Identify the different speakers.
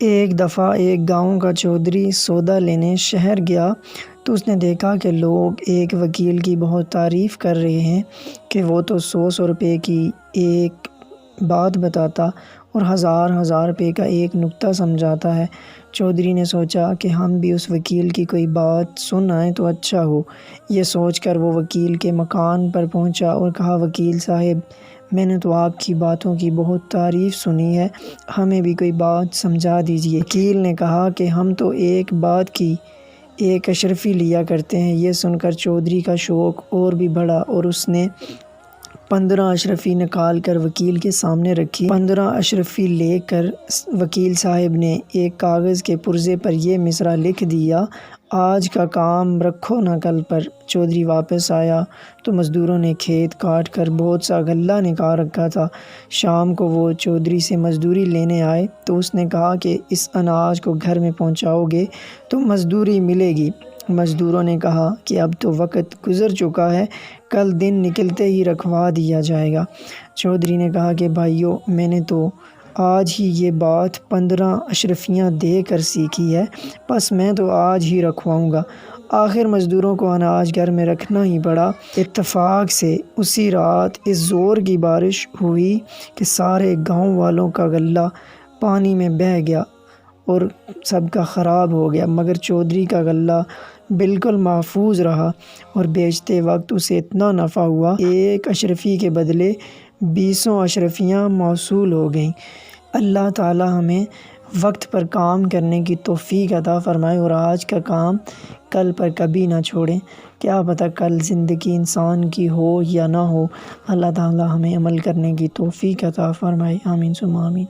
Speaker 1: ایک دفعہ ایک گاؤں کا چودھری سودا لینے شہر گیا تو اس نے دیکھا کہ لوگ ایک وکیل کی بہت تعریف کر رہے ہیں کہ وہ تو 100 روپے کی ایک بات بتاتا اور ہزار روپے کا ایک نکتہ سمجھاتا ہے۔ چودھری نے سوچا کہ ہم بھی اس وکیل کی کوئی بات سن آئیں تو اچھا ہو۔ یہ سوچ کر وہ وکیل کے مکان پر پہنچا اور کہا، وکیل صاحب، میں نے تو آپ کی باتوں کی بہت تعریف سنی ہے، ہمیں بھی کوئی بات سمجھا دیجیے۔ وکیل نے کہا کہ ہم تو ایک بات کی ایک اشرفی لیا کرتے ہیں۔ یہ سن کر چودھری کا شوق اور بھی بڑھا اور اس نے 15 اشرفی نکال کر وکیل کے سامنے رکھی۔ 15 اشرفی لے کر وکیل صاحب نے ایک کاغذ کے پرزے پر یہ مصرعہ لکھ دیا، آج کا کام رکھو نہ کل پر۔ چودھری واپس آیا تو مزدوروں نے کھیت کاٹ کر بہت سا غلہ نکال رکھا تھا۔ شام کو وہ چودھری سے مزدوری لینے آئے تو اس نے کہا کہ اس اناج کو گھر میں پہنچاؤ گے تو مزدوری ملے گی۔ مزدوروں نے کہا کہ اب تو وقت گزر چکا ہے، کل دن نکلتے ہی رکھوا دیا جائے گا۔ چودھری نے کہا کہ بھائیو، میں نے تو آج ہی یہ بات 15 اشرفیاں دے کر سیکھی ہے، بس میں تو آج ہی رکھواؤں گا۔ آخر مزدوروں کو اناج گھر میں رکھنا ہی پڑا۔ اتفاق سے اسی رات اس زور کی بارش ہوئی کہ سارے گاؤں والوں کا غلہ پانی میں بہہ گیا اور سب کا خراب ہو گیا، مگر چودھری کا غلہ بالکل محفوظ رہا اور بیچتے وقت اسے اتنا نفع ہوا، ایک اشرفی کے بدلے 20 اشرفیاں موصول ہو گئیں۔ اللہ تعالی ہمیں وقت پر کام کرنے کی توفیق عطا فرمائے اور آج کا کام کل پر کبھی نہ چھوڑیں۔ کیا پتہ کل زندگی انسان کی ہو یا نہ ہو۔ اللہ تعالی ہمیں عمل کرنے کی توفیق عطا فرمائے۔ آمین ثم آمین۔